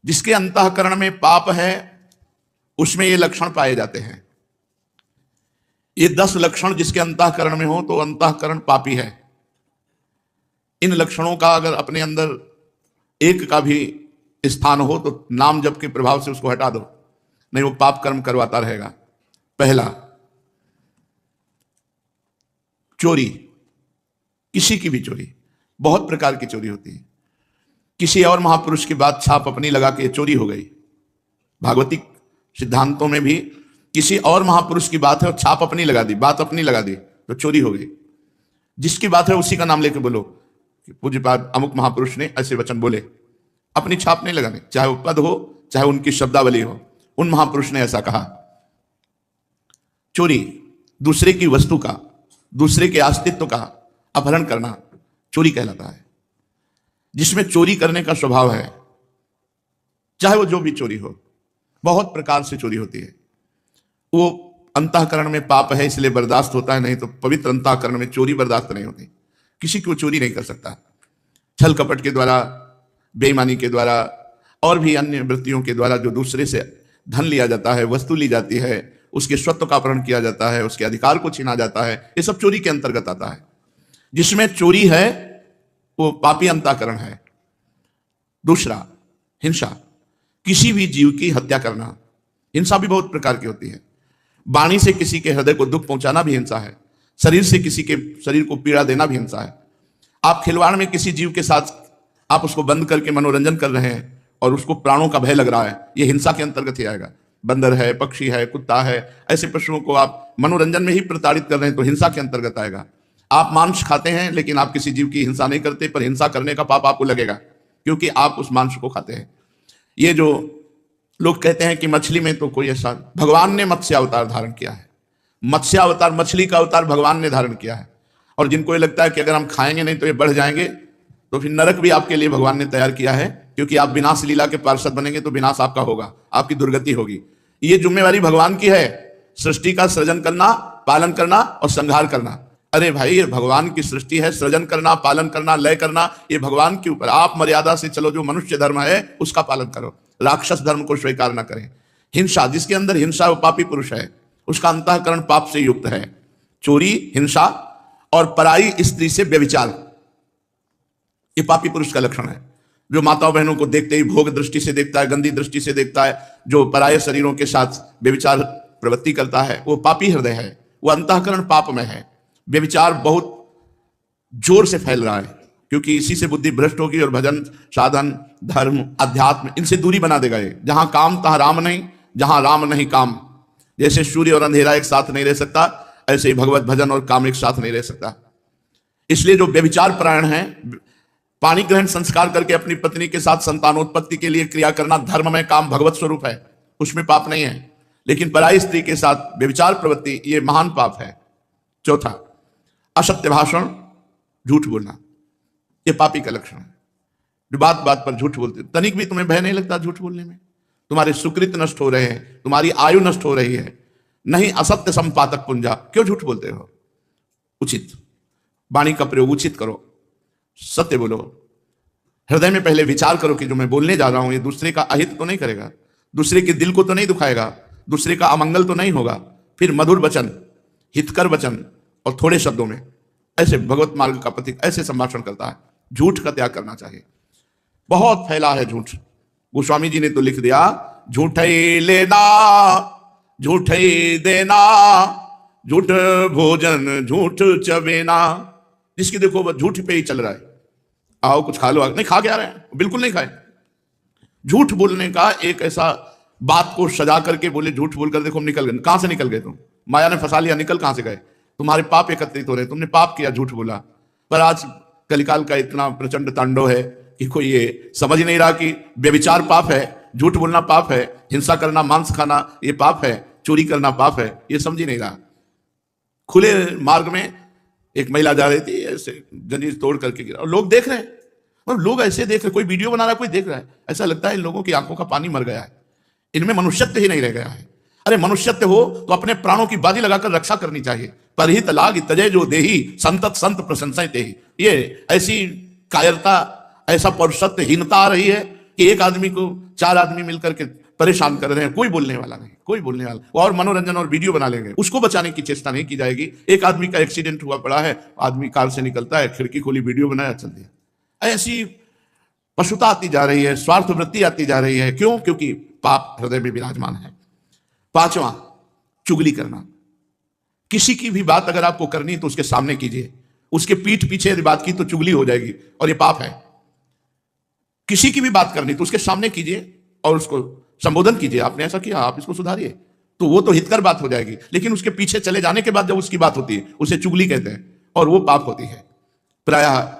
जिसके अंतःकरण में पाप है उसमें ये लक्षण पाए जाते हैं। ये 10 लक्षण जिसके अंतःकरण में हो तो अंतःकरण पापी है। इन लक्षणों का अगर अपने अंदर एक का भी स्थान हो तो नाम जप के प्रभाव से उसको हटा दो, नहीं वो पाप कर्म करवाता रहेगा। पहला, चोरी। किसी की भी चोरी, बहुत प्रकार की चोरी होती है। किसी और महापुरुष की बात छाप अपनी लगा के चोरी हो गई। भागवतिक सिद्धांतों में भी किसी और महापुरुष की बात है और छाप अपनी लगा दी, बात अपनी लगा दी तो चोरी हो गई। जिसकी बात है उसी का नाम लेके बोलो कि पूज्यपाद अमुक महापुरुष ने ऐसे वचन बोले, अपनी छाप नहीं लगाने, चाहे वो पद हो चाहे उनकी शब्दावली हो, उन महापुरुष ने ऐसा कहा। चोरी, दूसरे की वस्तु का, दूसरे के अस्तित्व का अपहरण करना चोरी कहलाता है। जिसमें चोरी करने का स्वभाव है, चाहे वो जो भी चोरी हो, बहुत प्रकार से चोरी होती है। वो अंतःकरण में पाप है इसलिए बर्दाश्त होता है, नहीं तो पवित्र अंतःकरण में चोरी बर्दाश्त नहीं होती। किसी को चोरी नहीं कर सकता। छल कपट के द्वारा, बेईमानी के द्वारा और भी अन्य वृत्तियों के द्वारा जो दूसरे से धन लिया जाता है, वस्तु ली जाती है, उसके स्वत्व का अपहरण किया जाता है, उसके अधिकार को छीना जाता है, ये सब चोरी के अंतर्गत आता है। जिसमें चोरी है वो पापी अंतःकरण है। दूसरा, हिंसा। किसी भी जीव की हत्या करना। हिंसा भी बहुत प्रकार की होती है। वाणी से किसी के हृदय को दुख पहुंचाना भी हिंसा है। शरीर से किसी के शरीर को पीड़ा देना भी हिंसा है। आप खिलवाड़ में किसी जीव के साथ आप उसको बंद करके मनोरंजन कर रहे हैं और उसको प्राणों का भय लग रहा है, यह हिंसा के अंतर्गत ही आएगा। बंदर है, पक्षी है, कुत्ता है, ऐसे पशुओं को आप मनोरंजन में ही प्रताड़ित कर रहे हैं तो हिंसा के अंतर्गत आएगा। आप मांस खाते हैं लेकिन आप किसी जीव की हिंसा नहीं करते, पर हिंसा करने का पाप आपको लगेगा क्योंकि आप उस मांस को खाते हैं। ये जो लोग कहते हैं कि मछली में तो कोई ऐसा, भगवान ने मत्स्य अवतार धारण किया है। मत्स्य अवतार, मछली का अवतार भगवान ने धारण किया है। और जिनको ये लगता है कि अगर हम खाएंगे नहीं तो ये बढ़ जाएंगे, तो फिर नरक भी आपके लिए भगवान ने तैयार किया है, क्योंकि आप विनाश लीला के पार्षद बनेंगे तो विनाश आपका होगा, आपकी दुर्गति होगी। ये जिम्मेवारी भगवान की है, सृष्टि का सृजन करना, पालन करना और संहार करना। अरे भाई, ये भगवान की सृष्टि है, सृजन करना, पालन करना, लय करना, ये भगवान के ऊपर। आप मर्यादा से चलो, जो मनुष्य धर्म है उसका पालन करो, राक्षस धर्म को स्वीकार ना करें। हिंसा, जिसके अंदर हिंसा वो पापी पुरुष है, उसका अंतःकरण पाप से युक्त है। चोरी, हिंसा और पराई स्त्री से व्यभिचार, ये पापी पुरुष का लक्षण है। जो माताओं बहनों को देखते ही भोग दृष्टि से देखता है, गंदी दृष्टि से देखता है, जो पराये शरीरों के साथ व्यभिचार प्रवृत्ति करता है, वो पापी हृदय है, वो अंतःकरण पाप में है। व्यभिचार बहुत जोर से फैल रहा है क्योंकि इसी से बुद्धि भ्रष्ट होगी और भजन, साधन, धर्म, अध्यात्म, इनसे दूरी बना देगा ये। जहां काम तहां राम नहीं, जहां राम नहीं काम। जैसे सूर्य और अंधेरा एक साथ नहीं रह सकता, ऐसे ही भगवत भजन और काम एक साथ नहीं रह सकता। इसलिए जो व्यभिचार परायण है, पाणी ग्रहण संस्कार करके अपनी पत्नी के साथ संतानोत्पत्ति के लिए क्रिया करना धर्म में काम भगवत स्वरूप है, उसमें पाप नहीं है। लेकिन पराई स्त्री के साथ व्यभिचार प्रवृत्ति, ये महान पाप है। चौथा, असत्य भाषण, झूठ बोलना, ये पापी का लक्षण है। जो बात बात पर झूठ बोलते, तनिक भी तुम्हें भय नहीं लगता झूठ बोलने में? तुम्हारे सुकृत नष्ट हो रहे हैं, तुम्हारी आयु नष्ट हो रही है। नहीं, असत्य संपातक पुंजा, क्यों झूठ बोलते हो? उचित वाणी का प्रयोग उचित करो, सत्य बोलो। हृदय में पहले विचार करो कि जो मैं बोलने जा रहा हूं ये दूसरे का अहित तो नहीं करेगा, दूसरे के दिल को तो नहीं दुखाएगा, दूसरे का अमंगल तो नहीं होगा। फिर मधुर वचन, हितकर वचन और थोड़े शब्दों में, ऐसे भगवत मार्ग का प्रतीक ऐसे संभाषण करता है। झूठ का त्याग करना चाहिए। बहुत फैला है झूठ। गोस्वामी जी ने तो लिख दिया, झूठ ही लेना, झूठ ही देना, झूठ भोजन, झूठ चबेना। जिसकी देखो बस झूठ पे ही चल रहा है। आओ कुछ खा लो, नहीं खा के आ रहे हैं, बिल्कुल नहीं खाए। झूठ बोलने का एक ऐसा, बात को सजा करके बोले, झूठ बोलकर देखो हम निकल गए। कहां से निकल गए तुम? माया ने फंसा लिया, निकल कहां से गए? तुम्हारे पाप एकत्रित हो रहे, तुमने पाप किया, झूठ बोला। पर आज कलिकाल का इतना प्रचंड तांडव है कि कोई ये समझ नहीं रहा कि व्यभिचार पाप है, झूठ बोलना पाप है, हिंसा करना, मांस खाना ये पाप है, चोरी करना पाप है, ये समझ ही नहीं रहा। खुले मार्ग में एक महिला जा रही थी, ऐसे जंजीर तोड़ करके गिरा और लोग देख रहे हैं। मतलब लोग ऐसे देख रहे, कोई वीडियो बना रहा है, कोई देख रहा है। ऐसा लगता है इन लोगों की आंखों का पानी मर गया है, इनमें मनुष्यत्व ही नहीं रह गया है। अरे मनुष्यत्व हो तो अपने प्राणों की बाजी लगाकर रक्षा करनी चाहिए। परहित लाग तजय जो देही, संतत संत प्रशंसा तेही। ये ऐसी कायरता, ऐसा पौरुषत्वहीनता आ रही है कि एक आदमी को 4 आदमी मिलकर के परेशान कर रहे हैं, कोई बोलने वाला नहीं, कोई बोलने वाला, और मनोरंजन और वीडियो बना लेंगे, उसको बचाने की चेष्टा नहीं की जाएगी। एक आदमी का एक्सीडेंट हुआ पड़ा है, आदमी कार से निकलता है, खिड़की खोली, वीडियो बनाया, चल दिया। ऐसी पशुता आती जा रही है, स्वार्थ वृत्ति आती जा रही है। क्यों? क्योंकि पाप हृदय में विराजमान है। 5वां, चुगली करना। किसी की भी बात अगर आपको करनी तो उसके सामने कीजिए, उसके पीठ पीछे यदि बात की तो चुगली हो जाएगी और ये पाप है। किसी की भी बात करनी तो उसके सामने कीजिए और उसको संबोधन कीजिए, आपने ऐसा किया, आप इसको सुधारिए, तो वो तो हितकर बात हो जाएगी। लेकिन उसके पीछे चले जाने के बाद जब उसकी बात होती है, उसे चुगली कहते हैं और वो पाप होती है। प्रायः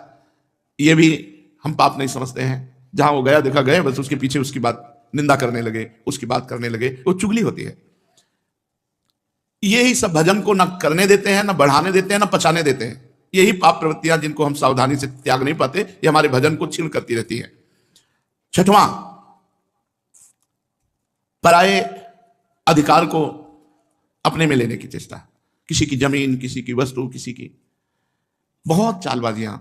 ये भी हम पाप नहीं समझते हैं, जहां वो गया देखा गए, बस उसके पीछे उसकी बात निंदा करने लगे, उसकी बात करने लगे, वो चुगली होती है। यही सब भजन को ना करने देते हैं, ना बढ़ाने देते हैं, ना पचाने देते हैं। यही पाप प्रवृत्तियां जिनको हम सावधानी से त्याग नहीं पाते, ये हमारे भजन को क्षीण करती रहती है। 6वां, पराये अधिकार को अपने में लेने की चेष्टा। किसी की जमीन, किसी की वस्तु, किसी की बहुत चालबाजियां।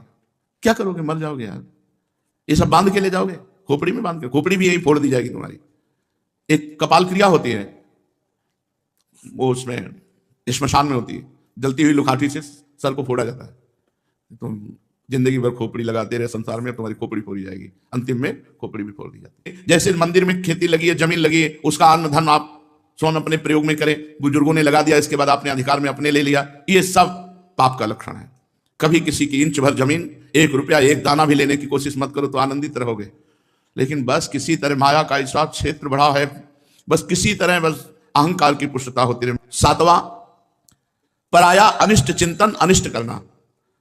क्या करोगे? मर जाओगे यार। ये सब बांध के ले जाओगे, खोपड़ी में बांध के, खोपड़ी भी यही फोड़ दी जाएगी तुम्हारी। एक कपाल क्रिया होती है, वो उसमें श्मशान में होती है, जलती हुई लुखाठी से सर को फोड़ा जाता है। तुम जिंदगी भर खोपड़ी लगाते रहे संसार में, तुम्हारी खोपड़ी फोड़ी जाएगी, अंतिम में खोपड़ी भी फोड़ दी जाती है। जैसे मंदिर में खेती लगी है, जमीन लगी है, उसका अन्न धन आप स्वयं अपने प्रयोग में करें, बुजुर्गों ने लगा दिया, इसके बाद आपने अधिकार में अपने ले लिया, ये सब पाप का लक्षण है। कभी किसी की इंच भर जमीन, 1 रुपया, 1 दाना भी लेने की कोशिश मत करो, तो आनंदित रहोगे। लेकिन बस किसी तरह माया का ऐसा क्षेत्र बढ़ा है, बस किसी तरह बस अहंकार की पुष्टता होती रहे। 7वां, पराया अनिष्ट चिंतन, अनिष्ट करना।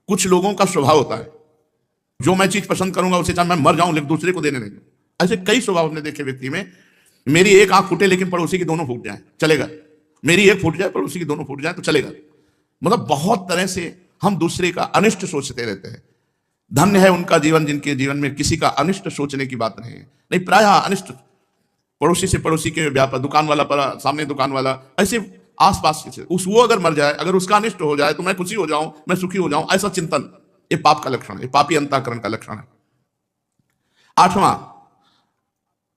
कुछ लोगों का स्वभाव होता है, जो मैं चीज पसंद करूंगा उसे चाहे मैं मर जाऊं लेकिन दूसरे को देने नहीं। ऐसे कई स्वभाव हमने देखे व्यक्ति में। मेरी एक आंख फूटे लेकिन पड़ोसी की दोनों फूट जाए, चलेगा। मेरी एक फूट जाए, पड़ोसी की दोनों फूट जाए, तो चलेगा। मतलब बहुत तरह से हम दूसरे का अनिष्ट सोचते रहते हैं। धन्य है उनका जीवन जिनके जीवन में किसी का अनिष्ट सोचने की बात नहीं है। नहीं, प्रायः अनिष्ट, पड़ोसी से पड़ोसी के व्यापार, दुकान वाला पर सामने दुकान वाला, ऐसे आसपास के, वो अगर मर जाए, अगर उसका अनिष्ट हो जाए तो मैं खुशी हो जाऊं, मैं सुखी हो जाऊं, ऐसा चिंतन, ये पाप का लक्षण है, पापी अंतःकरण का लक्षण है। 8वां,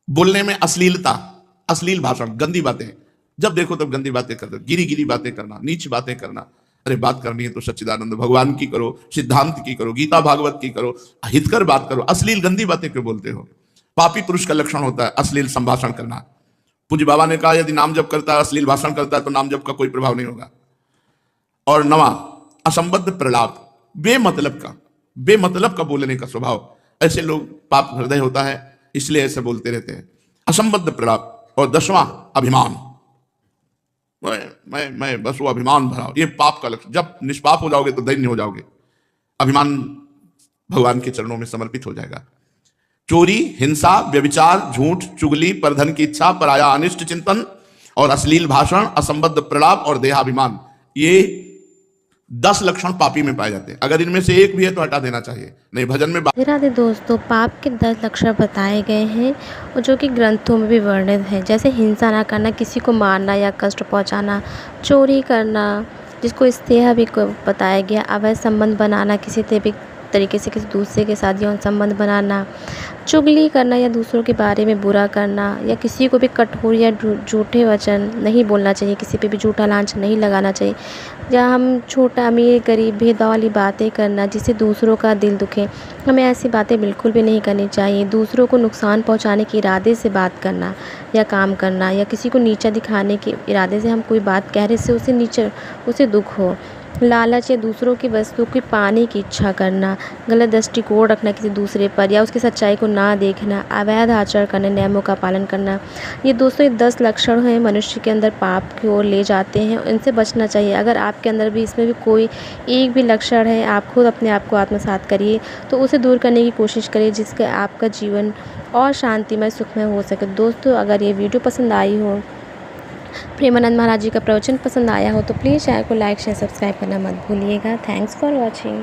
बोलने में अश्लीलता, अश्लील भाषण, गंदी बातें। जब देखो तब गंदी बातें करते, गिरी गिरी बातें करना, नीच बातें करना। अरे बात करनी है तो सच्चिदानंद भगवान की करो, सिद्धांत की करो, गीता भागवत की करो, हितकर बात करो। अश्लील गंदी बातें क्यों बोलते हो? पापी पुरुष का लक्षण होता है अश्लील संभाषण करना। पूज्य बाबा ने कहा यदि नाम जप करता है, अश्लील भाषण करता है, तो नाम जप का कोई प्रभाव नहीं होगा। और 9वां, असंबद्ध प्रलाप, बेमतलब का बोलने का स्वभाव। ऐसे लोग पाप हृदय होता है, इसलिए ऐसे बोलते रहते हैं, असंबद्ध प्रलाप। और 10वां, अभिमान, मैं बस वो अभिमान भरा, ये पाप का लक्षण। जब निष्पाप हो जाओगे तो दैन्य हो जाओगे, अभिमान भगवान के चरणों में समर्पित हो जाएगा। चोरी, हिंसा, व्यभिचार, झूठ, चुगली, परधन की इच्छा, पराया अनिष्ट चिंतन और अश्लील भाषण, असंबद्ध प्रलाप और देहाभिमान, ये 10 लक्षण पापी में पाए जाते हैं। अगर इनमें से एक भी है तो हटा देना चाहिए, नहीं भजन में। राधे दोस्तों, पाप के 10 लक्षण बताए गए हैं और जो कि ग्रंथों में भी वर्णित है। जैसे हिंसा ना करना, किसी को मारना या कष्ट पहुंचाना, चोरी करना, जिसको स्नेह भी बताया गया, अवैध संबंध बनाना, किसी तरीके से किसी दूसरे के साथ यौन संबंध बनाना, चुगली करना या दूसरों के बारे में बुरा करना, या किसी को भी कठोर या झूठे वचन नहीं बोलना चाहिए, किसी पे भी झूठा लांछ नहीं लगाना चाहिए। या हम छोटा अमीर गरीब भेदभाव वाली बातें करना जिससे दूसरों का दिल दुखे, हमें ऐसी बातें बिल्कुल भी नहीं करनी चाहिए। दूसरों को नुकसान पहुंचाने के इरादे से बात करना या काम करना, या किसी को नीचा दिखाने के इरादे से हम कोई बात कह रहे से उसे दुख हो, लालच या दूसरों की वस्तु की पाने की इच्छा करना, गलत दृष्टिकोण रखना किसी दूसरे पर या उसकी सच्चाई को ना देखना, अवैध आचरण करना, नियमों का पालन करना। ये दोस्तों 10 लक्षण हैं मनुष्य के अंदर पाप की ओर ले जाते हैं, इनसे बचना चाहिए। अगर आपके अंदर भी इसमें भी कोई एक भी लक्षण है, आप खुद अपने आप को आत्मसात करिए, तो उसे दूर करने की कोशिश करिए, जिससे आपका जीवन और शांतिमय सुखमय हो सके। दोस्तों, अगर ये वीडियो पसंद आई हो, प्रेमानंद महाराज जी का प्रवचन पसंद आया हो, तो प्लीज़ चैनल को लाइक शेयर सब्सक्राइब करना मत भूलिएगा। Thanks for watching.